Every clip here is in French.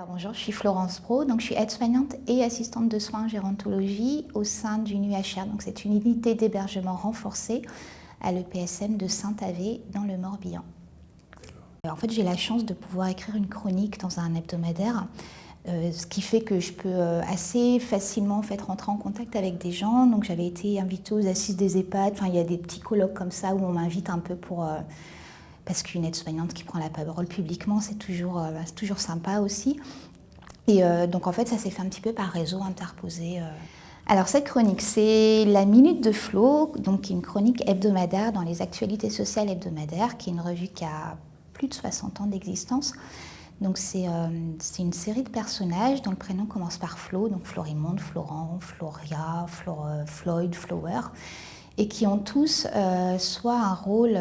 Alors bonjour, je suis Florence Brault, donc je suis aide-soignante et assistante de soins en gérontologie au sein d'une UHR. Donc c'est une unité d'hébergement renforcée à l'EPSM de Saint-Avé dans le Morbihan. En fait, j'ai la chance de pouvoir écrire une chronique dans un hebdomadaire, ce qui fait que je peux assez facilement en fait, rentrer en contact avec des gens. Donc j'avais été invitée aux assises des EHPAD, enfin, il y a des petits colloques comme ça où on m'invite un peu pour... parce qu'une aide-soignante qui prend la parole publiquement, c'est toujours sympa aussi. Et donc en fait, ça s'est fait un petit peu par réseau interposé. Alors cette chronique, c'est la Minute de Flo, donc une chronique hebdomadaire dans les actualités sociales hebdomadaires, qui est une revue qui a plus de 60 ans d'existence. Donc c'est une série de personnages dont le prénom commence par Flo, donc Florimonde, Florent, Floria, Floyd, Flower, et qui ont tous soit un rôle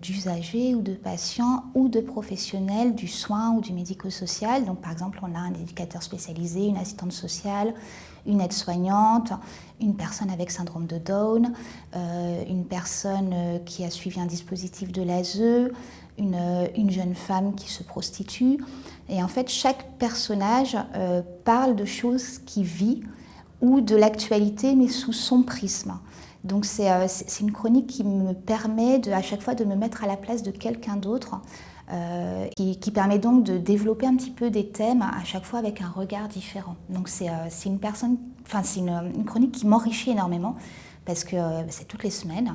d'usager ou de patient ou de professionnel du soin ou du médico-social. Donc par exemple, on a un éducateur spécialisé, une assistante sociale, une aide-soignante, une personne avec syndrome de Down, une personne qui a suivi un dispositif de l'ASE, une jeune femme qui se prostitue. Et en fait, chaque personnage parle de choses qu'il vit ou de l'actualité, mais sous son prisme. Donc c'est une chronique qui me permet à chaque fois de me mettre à la place de quelqu'un d'autre, qui permet donc de développer un petit peu des thèmes à chaque fois avec un regard différent. Donc c'est une chronique qui m'enrichit énormément parce que c'est toutes les semaines.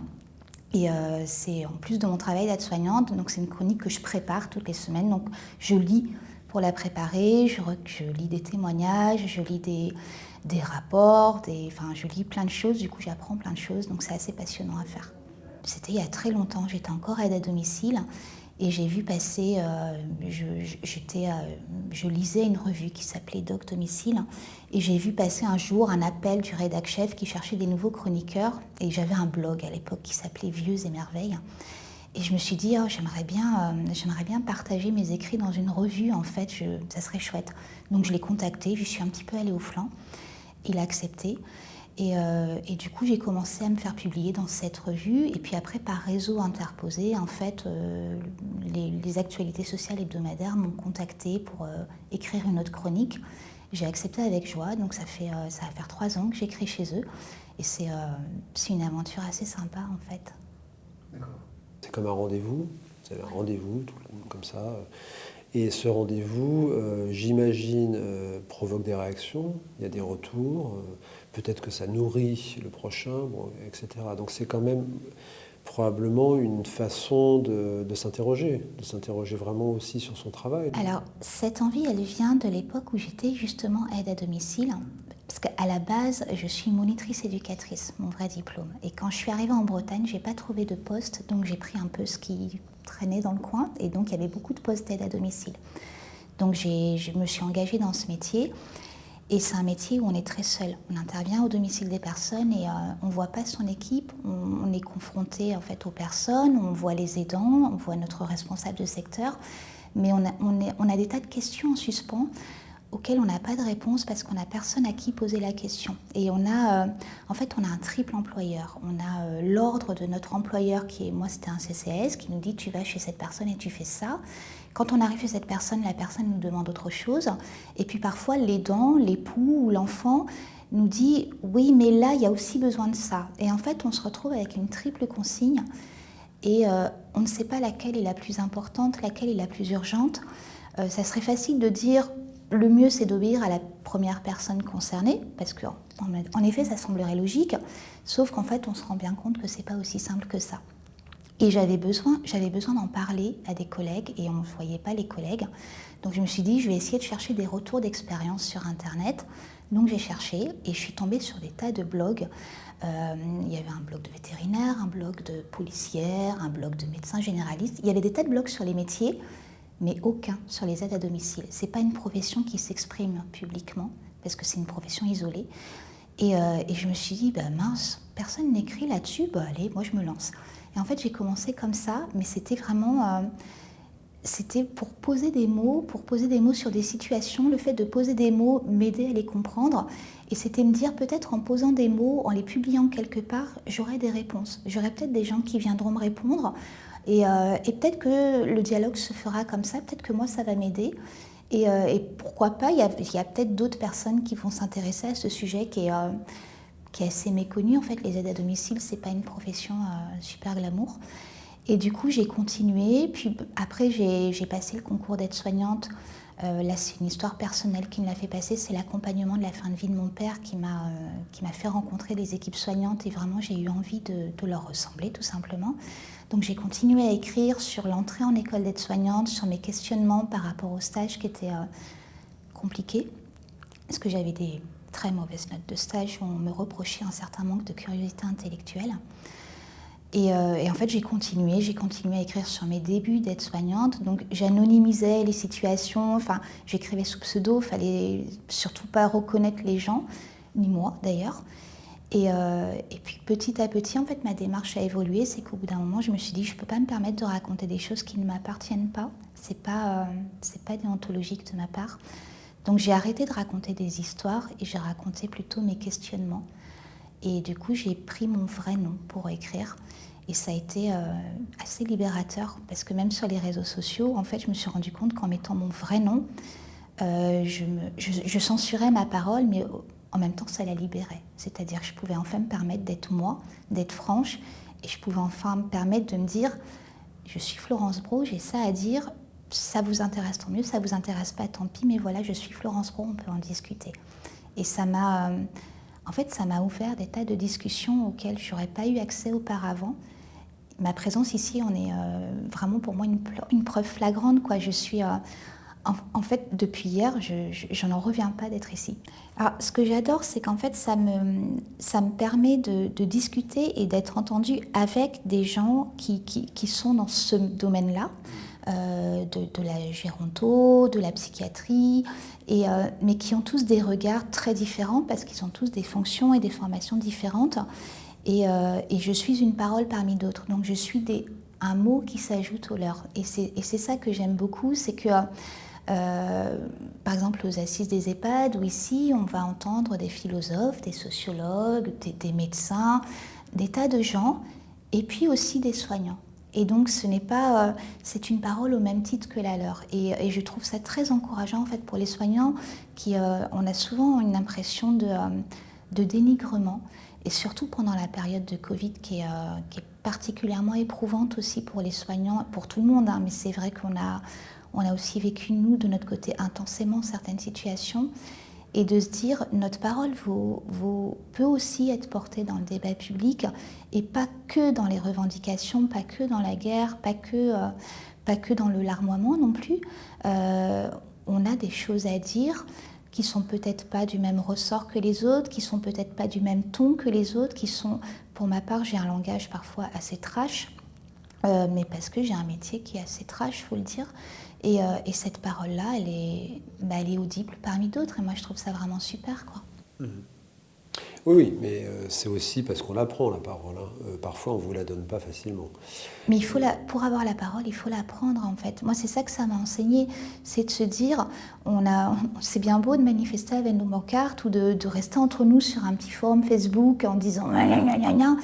Et c'est en plus de mon travail d'aide-soignante, donc c'est une chronique que je prépare toutes les semaines. Donc je lis pour la préparer, je lis des témoignages, je lis des rapports, je lis plein de choses, du coup j'apprends plein de choses, donc c'est assez passionnant à faire. C'était il y a très longtemps, j'étais encore aide à domicile et j'ai vu passer, je lisais une revue qui s'appelait Doc Domicile et j'ai vu passer un jour un appel du rédac-chef qui cherchait des nouveaux chroniqueurs et j'avais un blog à l'époque qui s'appelait Vieux et Merveilles. Et je me suis dit, j'aimerais bien partager mes écrits dans une revue, en fait, ça serait chouette. Donc je l'ai contacté, je suis un petit peu allée au flanc, il a accepté. Et du coup, j'ai commencé à me faire publier dans cette revue. Et puis après, par réseau interposé, en fait, les actualités sociales hebdomadaires m'ont contacté pour écrire une autre chronique. J'ai accepté avec joie, donc ça va faire 3 ans que j'écris chez eux. Et c'est une aventure assez sympa, en fait. D'accord. C'est comme un rendez-vous, vous avez un rendez-vous, tout le monde comme ça. Et ce rendez-vous, j'imagine, provoque des réactions, il y a des retours, peut-être que ça nourrit le prochain, bon, etc. Donc c'est quand même probablement une façon de s'interroger vraiment aussi sur son travail. Alors, cette envie, elle vient de l'époque où j'étais justement aide à domicile. Parce qu'à la base, je suis monitrice éducatrice, mon vrai diplôme. Et quand je suis arrivée en Bretagne, je n'ai pas trouvé de poste, donc j'ai pris un peu ce qui traînait dans le coin. Et donc, il y avait beaucoup de postes d'aide à domicile. Donc, je me suis engagée dans ce métier. Et c'est un métier où on est très seul. On intervient au domicile des personnes et on ne voit pas son équipe. On est confronté en fait aux personnes, on voit les aidants, on voit notre responsable de secteur. Mais on a des tas de questions en suspens auxquelles on n'a pas de réponse parce qu'on n'a personne à qui poser la question. Et on a un triple employeur. On a l'ordre de notre employeur moi c'était un CCAS qui nous dit tu vas chez cette personne et tu fais ça. Quand on arrive chez cette personne, la personne nous demande autre chose. Et puis parfois l'aidant, l'époux ou l'enfant nous dit oui mais là il y a aussi besoin de ça. Et en fait on se retrouve avec une triple consigne et on ne sait pas laquelle est la plus importante, laquelle est la plus urgente. Ça serait facile de dire le mieux c'est d'obéir à la première personne concernée, parce qu'en effet ça semblerait logique, sauf qu'en fait on se rend bien compte que c'est pas aussi simple que ça. Et j'avais besoin d'en parler à des collègues et on ne voyait pas les collègues. Donc je me suis dit je vais essayer de chercher des retours d'expérience sur internet. Donc j'ai cherché et je suis tombée sur des tas de blogs. Il y avait un blog de vétérinaire, un blog de policière, un blog de médecins généralistes. Il y avait des tas de blogs sur les métiers, mais aucun sur les aides à domicile. Ce n'est pas une profession qui s'exprime publiquement, parce que c'est une profession isolée. Et je me suis dit, mince, personne n'écrit là-dessus, allez, moi je me lance. Et en fait, j'ai commencé comme ça, mais c'était vraiment... c'était pour poser des mots sur des situations. Le fait de poser des mots m'aidait à les comprendre. Et c'était me dire, peut-être en posant des mots, en les publiant quelque part, j'aurai des réponses. J'aurai peut-être des gens qui viendront me répondre. Et peut-être que le dialogue se fera comme ça, peut-être que moi ça va m'aider. Et pourquoi pas, il y a peut-être d'autres personnes qui vont s'intéresser à ce sujet qui est assez méconnu. En fait, les aides à domicile, c'est pas une profession super glamour. Et du coup, j'ai continué. Puis après, j'ai passé le concours d'aide-soignante. Là, c'est une histoire personnelle qui me l'a fait passer. C'est l'accompagnement de la fin de vie de mon père qui m'a fait rencontrer des équipes soignantes. Et vraiment, j'ai eu envie de leur ressembler, tout simplement. Donc, j'ai continué à écrire sur l'entrée en école d'aide-soignante, sur mes questionnements par rapport au stage qui étaient compliqués. Parce que j'avais des très mauvaises notes de stage où on me reprochait un certain manque de curiosité intellectuelle. Et en fait, j'ai continué à écrire sur mes débuts d'aide-soignante. Donc, j'anonymisais les situations, enfin, j'écrivais sous pseudo, il fallait surtout pas reconnaître les gens, ni moi d'ailleurs. Et puis, petit à petit, en fait, ma démarche a évolué. C'est qu'au bout d'un moment, je me suis dit, je ne peux pas me permettre de raconter des choses qui ne m'appartiennent pas. C'est pas déontologique de ma part. Donc, j'ai arrêté de raconter des histoires et j'ai raconté plutôt mes questionnements. Et du coup, j'ai pris mon vrai nom pour écrire. Et ça a été assez libérateur parce que même sur les réseaux sociaux, en fait, je me suis rendu compte qu'en mettant mon vrai nom, je censurais ma parole, mais en même temps, ça la libérait. C'est-à-dire que je pouvais enfin me permettre d'être moi, d'être franche, et je pouvais enfin me permettre de me dire, je suis Florence Brault, j'ai ça à dire, ça vous intéresse tant mieux, ça vous intéresse pas tant pis, mais voilà, je suis Florence Brault, on peut en discuter. Et ça m'a ouvert des tas de discussions auxquelles je n'aurais pas eu accès auparavant. Ma présence ici en est vraiment pour moi une preuve flagrante, quoi. Je suis, en fait, depuis hier, je n'en reviens pas d'être ici. Alors, ce que j'adore, c'est qu'en fait, ça me permet de discuter et d'être entendue avec des gens qui sont dans ce domaine-là. De la géronto, de la psychiatrie, mais qui ont tous des regards très différents parce qu'ils ont tous des fonctions et des formations différentes. Et je suis une parole parmi d'autres. Donc je suis un mot qui s'ajoute au leur. Et c'est ça que j'aime beaucoup, c'est que, par exemple, aux assises des EHPAD, où ici, on va entendre des philosophes, des sociologues, des médecins, des tas de gens, et puis aussi des soignants. Et donc, c'est une parole au même titre que la leur. Et je trouve ça très encourageant, en fait, pour les soignants qui, on a souvent une impression de dénigrement. Et surtout pendant la période de Covid qui est particulièrement éprouvante aussi pour les soignants, pour tout le monde, hein, mais c'est vrai qu'on a aussi vécu, nous, de notre côté, intensément certaines situations. Et de se dire, notre parole peut aussi être portée dans le débat public et pas que dans les revendications, pas que dans la guerre, pas que dans le larmoiement non plus. On a des choses à dire qui sont peut-être pas du même ressort que les autres, qui sont peut-être pas du même ton que les autres, qui sont, pour ma part, j'ai un langage parfois assez trash, mais parce que j'ai un métier qui est assez trash, faut le dire. Et cette parole-là, elle est audible parmi d'autres. Et moi, je trouve ça vraiment super, quoi. Mmh. Oui, mais c'est aussi parce qu'on l'apprend, la parole. Hein. Parfois, on ne vous la donne pas facilement. Mais pour avoir la parole, il faut l'apprendre, en fait. Moi, c'est ça que ça m'a enseigné. C'est de se dire, c'est bien beau de manifester avec nos pancartes ou de rester entre nous sur un petit forum Facebook en disant « gna.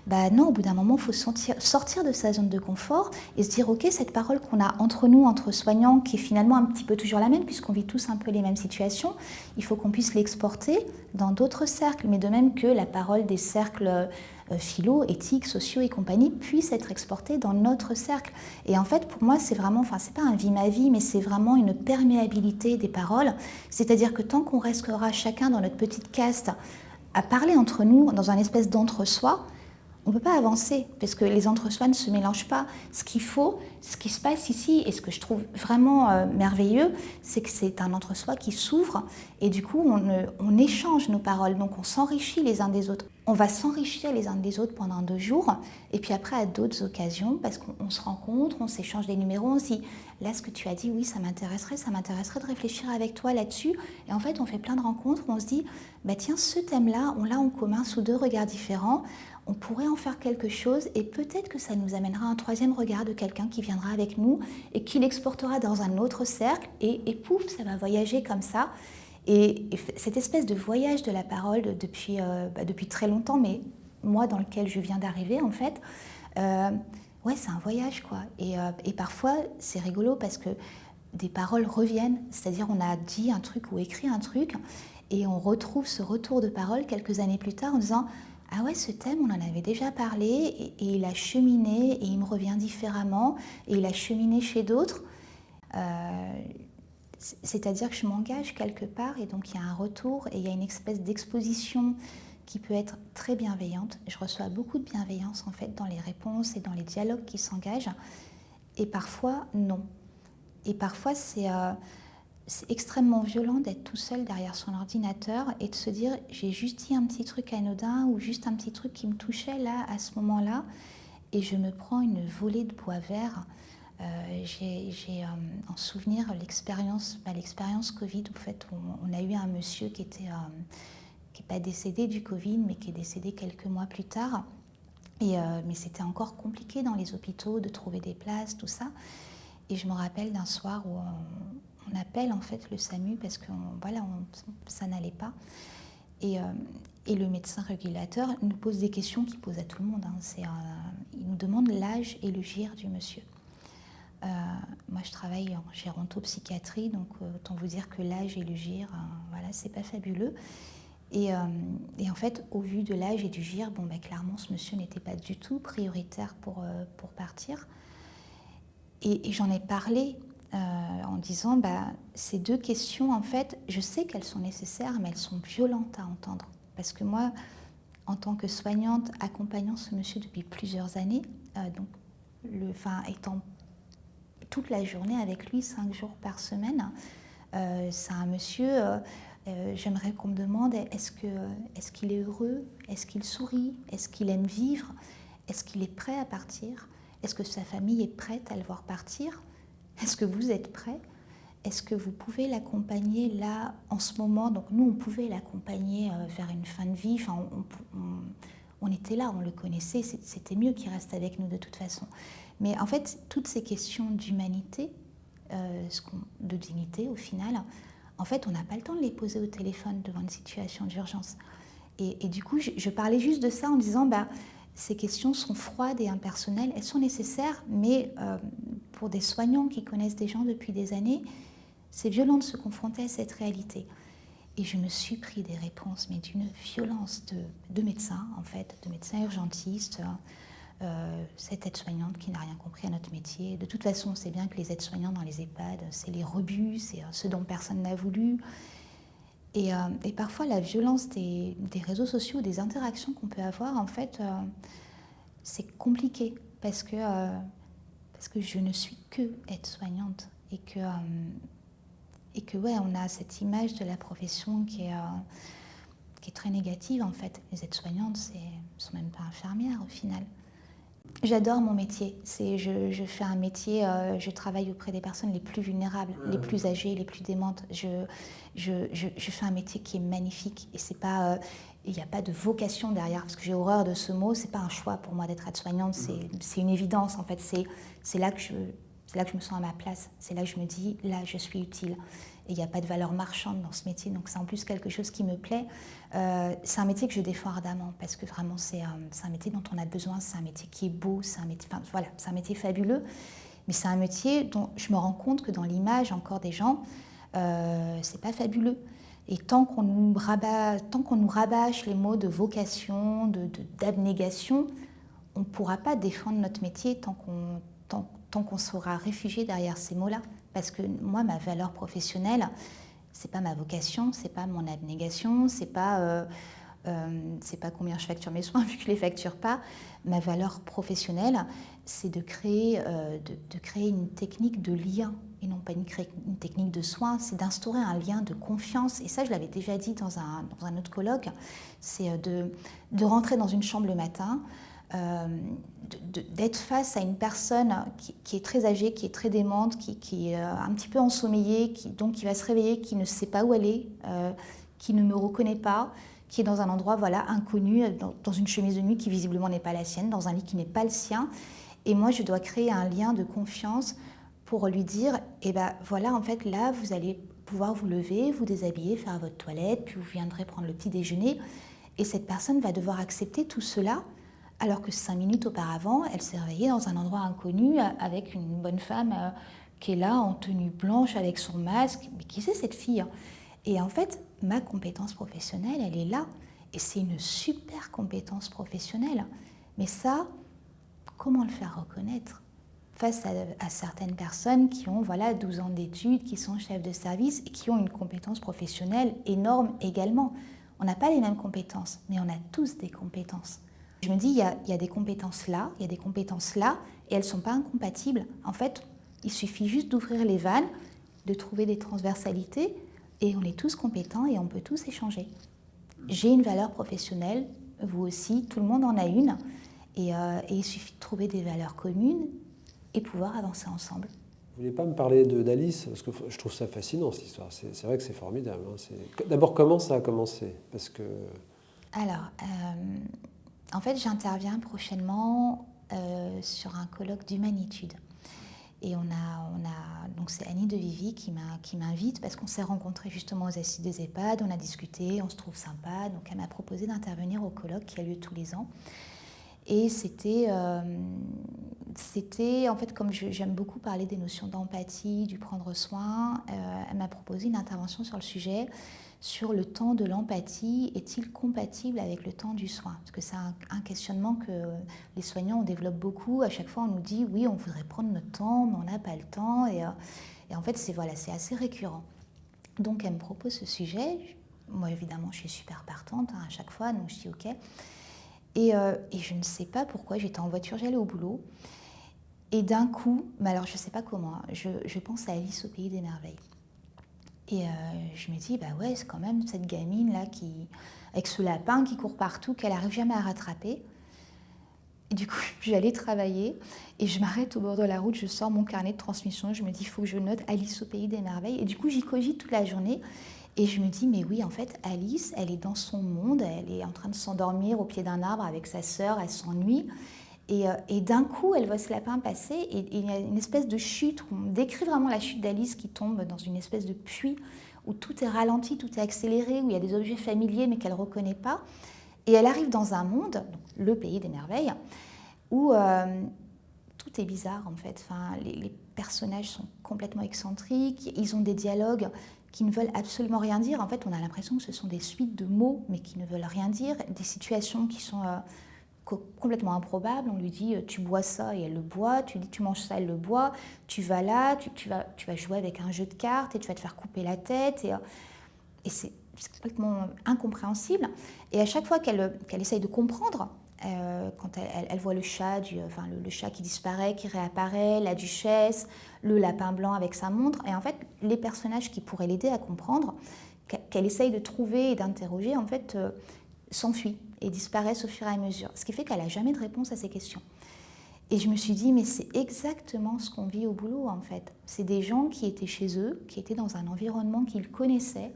Bah non, au bout d'un moment, il faut sortir de sa zone de confort et se dire, ok, cette parole qu'on a entre nous, entre soignants, qui est finalement un petit peu toujours la même, puisqu'on vit tous un peu les mêmes situations, il faut qu'on puisse l'exporter dans d'autres cercles, mais de même que la parole des cercles philo, éthiques, sociaux et compagnie puisse être exportée dans notre cercle. Et en fait, pour moi, c'est vraiment, c'est pas un vie ma vie, mais c'est vraiment une perméabilité des paroles, c'est-à-dire que tant qu'on restera chacun dans notre petite caste à parler entre nous, dans un espèce d'entre-soi, on ne peut pas avancer parce que les entre-soi ne se mélangent pas. Ce qu'il faut, ce qui se passe ici et ce que je trouve vraiment merveilleux, c'est que c'est un entre-soi qui s'ouvre et du coup on échange nos paroles, donc on s'enrichit les uns des autres. On va s'enrichir les uns des autres pendant 2 jours et puis après à d'autres occasions parce qu'on se rencontre, on s'échange des numéros, on se dit là ce que tu as dit, oui ça m'intéresserait de réfléchir avec toi là-dessus et en fait on fait plein de rencontres où on se dit bah tiens ce thème-là on l'a en commun sous 2 regards différents. On pourrait en faire quelque chose et peut-être que ça nous amènera un 3e regard de quelqu'un qui viendra avec nous et qui l'exportera dans un autre cercle et pouf, ça va voyager comme ça. Et cette espèce de voyage de la parole depuis très longtemps, mais moi dans lequel je viens d'arriver en fait, ouais c'est un voyage quoi. Et parfois c'est rigolo parce que des paroles reviennent, c'est-à-dire on a dit un truc ou écrit un truc et on retrouve ce retour de parole quelques années plus tard en disant « Ah ouais, ce thème, on en avait déjà parlé et il a cheminé et il me revient différemment et il a cheminé chez d'autres. » C'est-à-dire que je m'engage quelque part et donc il y a un retour et il y a une espèce d'exposition qui peut être très bienveillante. Je reçois beaucoup de bienveillance en fait dans les réponses et dans les dialogues qui s'engagent et parfois non. Et parfois c'est extrêmement violent d'être tout seul derrière son ordinateur et de se dire j'ai juste dit un petit truc anodin ou juste un petit truc qui me touchait là à ce moment-là et je me prends une volée de bois vert. J'ai en souvenir l'expérience Covid en fait, où on a eu un monsieur qui n'est pas décédé du Covid mais qui est décédé quelques mois plus tard. Mais c'était encore compliqué dans les hôpitaux de trouver des places, tout ça. Et je me rappelle d'un soir où on appelle en fait le SAMU parce que ça n'allait pas. Et le médecin régulateur nous pose des questions qu'il pose à tout le monde. Il nous demande l'âge et le GIR du monsieur. Moi, je travaille en gérontopsychiatrie, donc autant vous dire que l'âge et le GIR, c'est pas fabuleux. Et en fait, au vu de l'âge et du GIR, clairement, ce monsieur n'était pas du tout prioritaire pour partir. Et j'en ai parlé en disant, ces deux questions, en fait, je sais qu'elles sont nécessaires, mais elles sont violentes à entendre. Parce que moi, en tant que soignante, accompagnant ce monsieur depuis plusieurs années, étant toute la journée avec lui, 5 jours par semaine, c'est un monsieur, j'aimerais qu'on me demande, est-ce qu'il est heureux? Est-ce qu'il sourit? Est-ce qu'il aime vivre? Est-ce qu'il est prêt à partir? Est-ce que sa famille est prête à le voir partir? Est-ce que vous êtes prêt? Est-ce que vous pouvez l'accompagner là, en ce moment? Donc nous, on pouvait l'accompagner vers une fin de vie. Enfin, on était là, on le connaissait. C'était mieux qu'il reste avec nous de toute façon. Mais en fait, toutes ces questions d'humanité, de dignité au final, en fait, on n'a pas le temps de les poser au téléphone devant une situation d'urgence. Et du coup, je parlais juste de ça en disant, ces questions sont froides et impersonnelles, elles sont nécessaires, mais pour des soignants qui connaissent des gens depuis des années, c'est violent de se confronter à cette réalité. Et je me suis pris des réponses, mais d'une violence de médecins, en fait, de médecins urgentistes, cette aide-soignante qui n'a rien compris à notre métier. De toute façon, on sait bien que les aides-soignants dans les EHPAD, c'est les rebuts, c'est ce dont personne n'a voulu. Et parfois, la violence des réseaux sociaux, des interactions qu'on peut avoir, en fait, c'est compliqué parce que je ne suis que aide-soignante et que on a cette image de la profession qui est très négative, en fait. Les aides-soignantes, ne sont même pas infirmières, au final. J'adore mon métier. Je fais un métier, je travaille auprès des personnes les plus vulnérables, les plus âgées, les plus démentes. Je fais un métier qui est magnifique et c'est pas, il n'y a pas de vocation derrière, parce que j'ai horreur de ce mot. C'est pas un choix pour moi d'être aide-soignante, c'est une évidence en fait. C'est là que je me sens à ma place. C'est là que je me dis, là, je suis utile. Et il n'y a pas de valeur marchande dans ce métier, donc c'est en plus quelque chose qui me plaît. C'est un métier que je défends ardemment, parce que vraiment, c'est un métier dont on a besoin, c'est un métier qui est beau, c'est un métier fabuleux, mais c'est un métier dont je me rends compte que dans l'image encore des gens, c'est pas fabuleux. Et tant qu'on nous rabâche les mots de vocation, d'abnégation, on ne pourra pas défendre notre métier tant qu'on sera réfugié derrière ces mots-là. Parce que moi, ma valeur professionnelle, c'est pas ma vocation, c'est pas mon abnégation, c'est pas combien je facture mes soins, vu que je les facture pas. Ma valeur professionnelle, c'est de créer une technique de lien et non pas une technique de soins. C'est d'instaurer un lien de confiance. Et ça, je l'avais déjà dit dans un autre colloque. C'est de rentrer dans une chambre le matin. D'être face à une personne qui est très âgée, qui est très démente, qui est un petit peu ensommeillée, qui va se réveiller, qui ne sait pas où elle est, qui ne me reconnaît pas, qui est dans un endroit inconnu, dans une chemise de nuit qui visiblement n'est pas la sienne, dans un lit qui n'est pas le sien. Et moi, je dois créer un lien de confiance pour lui dire, en fait, là, vous allez pouvoir vous lever, vous déshabiller, faire votre toilette, puis vous viendrez prendre le petit déjeuner. Et cette personne va devoir accepter tout cela, alors que 5 minutes auparavant, elle s'est réveillée dans un endroit inconnu avec une bonne femme qui est là en tenue blanche avec son masque. Mais qui c'est cette fille? Et en fait, ma compétence professionnelle, elle est là. Et c'est une super compétence professionnelle. Mais ça, comment le faire reconnaître face à certaines personnes qui ont 12 ans d'études, qui sont chefs de service et qui ont une compétence professionnelle énorme également. On n'a pas les mêmes compétences, mais on a tous des compétences. Je me dis, il y a des compétences là, il y a des compétences là, et elles ne sont pas incompatibles. En fait, il suffit juste d'ouvrir les vannes, de trouver des transversalités, et on est tous compétents et on peut tous échanger. J'ai une valeur professionnelle, vous aussi, tout le monde en a une, et il suffit de trouver des valeurs communes et pouvoir avancer ensemble. Vous ne voulez pas me parler d'Alice? Parce que je trouve ça fascinant, cette histoire. C'est vrai que c'est formidable. D'abord, comment ça a commencé? Parce que... Alors, en fait, j'interviens prochainement sur un colloque d'humanitude. Et donc c'est Annie de Vivi qui m'invite parce qu'on s'est rencontrés justement aux Assises des EHPAD, on a discuté, on se trouve sympa. Donc elle m'a proposé d'intervenir au colloque qui a lieu tous les ans. Et c'était en fait, comme j'aime beaucoup parler des notions d'empathie, du prendre soin, elle m'a proposé une intervention sur le sujet, sur le temps de l'empathie, est-il compatible avec le temps du soin? Parce que c'est un questionnement que les soignants, on développe beaucoup. À chaque fois, on nous dit, oui, on voudrait prendre notre temps, mais on n'a pas le temps. Et en fait, c'est assez récurrent. Donc, elle me propose ce sujet. Moi, évidemment, je suis super partante à chaque fois, donc je dis OK. Et je ne sais pas pourquoi, j'étais en voiture, j'allais au boulot. Et d'un coup, mais alors je ne sais pas comment, je pense à Alice au pays des merveilles. Et je me dis, ouais, c'est quand même cette gamine-là avec ce lapin qui court partout, qu'elle n'arrive jamais à rattraper. Et du coup, j'allais travailler et je m'arrête au bord de la route, je sors mon carnet de transmission, je me dis, il faut que je note Alice au pays des merveilles. Et du coup, j'y cogite toute la journée. Et je me dis, mais oui, en fait, Alice, elle est dans son monde, elle est en train de s'endormir au pied d'un arbre avec sa sœur, elle s'ennuie. Et d'un coup, elle voit ce lapin passer et il y a une espèce de chute, où on décrit vraiment la chute d'Alice qui tombe dans une espèce de puits où tout est ralenti, tout est accéléré, où il y a des objets familiers mais qu'elle ne reconnaît pas. Et elle arrive dans un monde, donc le pays des merveilles, où tout est bizarre en fait. Enfin, les personnages sont complètement excentriques, ils ont des dialogues qui ne veulent absolument rien dire. En fait, on a l'impression que ce sont des suites de mots mais qui ne veulent rien dire, des situations qui sont... complètement improbable, on lui dit tu bois ça et elle le boit, tu dis tu manges ça, elle le boit, tu vas là, tu vas jouer avec un jeu de cartes et tu vas te faire couper la tête et c'est complètement incompréhensible. Et à chaque fois qu'elle essaye de comprendre, quand elle voit le chat, le chat qui disparaît, qui réapparaît, la duchesse, le lapin blanc avec sa montre, et en fait les personnages qui pourraient l'aider à comprendre, qu'elle essaye de trouver et d'interroger, en fait s'enfuient et disparaissent au fur et à mesure. Ce qui fait qu'elle n'a jamais de réponse à ces questions. Et je me suis dit, mais c'est exactement ce qu'on vit au boulot en fait. C'est des gens qui étaient chez eux, qui étaient dans un environnement qu'ils connaissaient,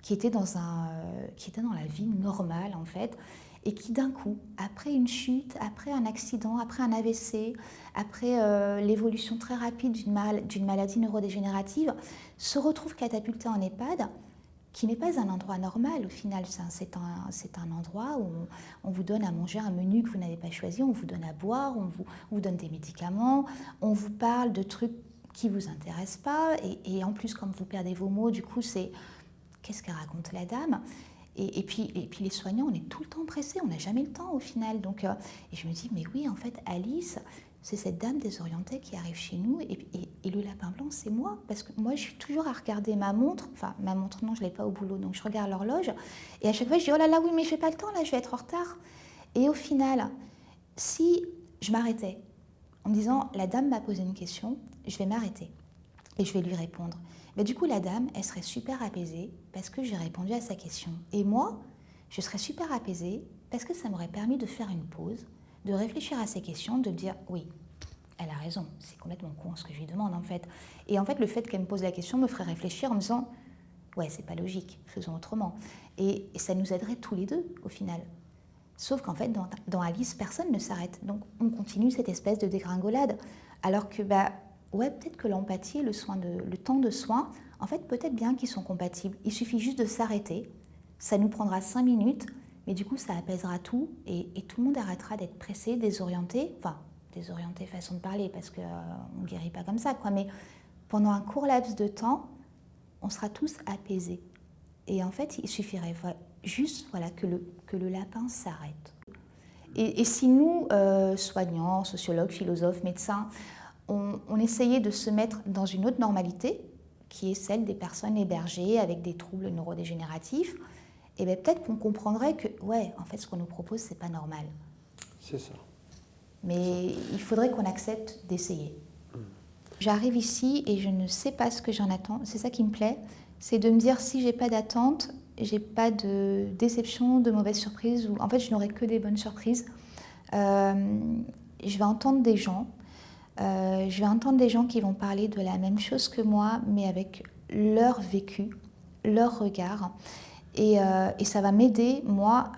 qui étaient dans la vie normale en fait, et qui d'un coup, après une chute, après un accident, après un AVC, après l'évolution très rapide d'une maladie neurodégénérative, se retrouvent catapultés en EHPAD, qui n'est pas un endroit normal au final. C'est un endroit où on vous donne à manger un menu que vous n'avez pas choisi, on vous donne à boire, on vous donne des médicaments, on vous parle de trucs qui ne vous intéressent pas, et en plus, comme vous perdez vos mots, du coup, c'est qu'est-ce qu'elle raconte la dame? Et puis les soignants, on est tout le temps pressés, on n'a jamais le temps au final. Donc, et je me dis, mais oui, en fait, Alice, c'est cette dame désorientée qui arrive chez nous et le lapin blanc, c'est moi. Parce que moi, je suis toujours à regarder ma montre. Enfin, ma montre, non, je ne l'ai pas au boulot, donc je regarde l'horloge. Et à chaque fois, je dis, oh là là, oui, mais je n'ai pas le temps, là, je vais être en retard. Et au final, si je m'arrêtais en me disant, la dame m'a posé une question, je vais m'arrêter et je vais lui répondre. Mais du coup, la dame, elle serait super apaisée parce que j'ai répondu à sa question. Et moi, je serais super apaisée parce que ça m'aurait permis de faire une pause, de réfléchir à ces questions, de dire oui, elle a raison, c'est complètement con ce que je lui demande en fait. Et en fait, le fait qu'elle me pose la question me ferait réfléchir en me disant ouais, c'est pas logique, faisons autrement. Et ça nous aiderait tous les deux au final. Sauf qu'en fait, dans Alice, personne ne s'arrête. Donc on continue cette espèce de dégringolade. Alors que ouais, peut-être que l'empathie et le temps de soin, en fait, peut-être bien qu'ils sont compatibles. Il suffit juste de s'arrêter. Ça nous prendra 5 minutes. Mais du coup, ça apaisera tout et tout le monde arrêtera d'être pressé, désorienté. Enfin, désorienté façon de parler parce qu'on ne guérit pas comme ça, quoi. Mais pendant un court laps de temps, on sera tous apaisés. Et en fait, il suffirait juste que le lapin s'arrête. Et si nous, soignants, sociologues, philosophes, médecins, on essayait de se mettre dans une autre normalité, qui est celle des personnes hébergées avec des troubles neurodégénératifs, et bien peut-être qu'on comprendrait que, ouais, en fait, ce qu'on nous propose, c'est pas normal. C'est ça. Mais il faudrait qu'on accepte d'essayer. J'arrive ici et je ne sais pas ce que j'en attends. C'est ça qui me plaît, c'est de me dire si j'ai pas d'attente, j'ai pas de déception, de mauvaise surprise, ou en fait je n'aurai que des bonnes surprises. Je vais entendre des gens, qui vont parler de la même chose que moi, mais avec leur vécu, leur regard, et ça va m'aider moi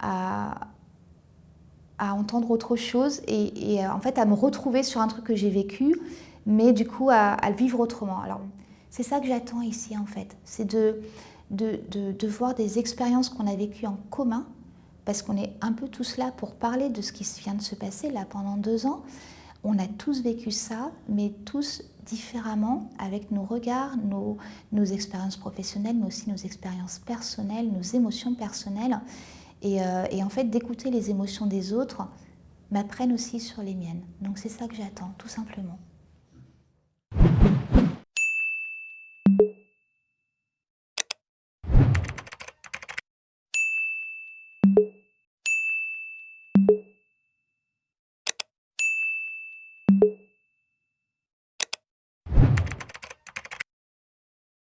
à entendre autre chose et en fait à me retrouver sur un truc que j'ai vécu, mais du coup à le vivre autrement. Alors c'est ça que j'attends ici en fait, c'est de voir des expériences qu'on a vécues en commun, parce qu'on est un peu tous là pour parler de ce qui vient de se passer là pendant 2 ans. On a tous vécu ça, mais tous différemment, avec nos regards, nos expériences professionnelles, mais aussi nos expériences personnelles, nos émotions personnelles. Et en fait, d'écouter les émotions des autres m'apprennent aussi sur les miennes. Donc c'est ça que j'attends, tout simplement.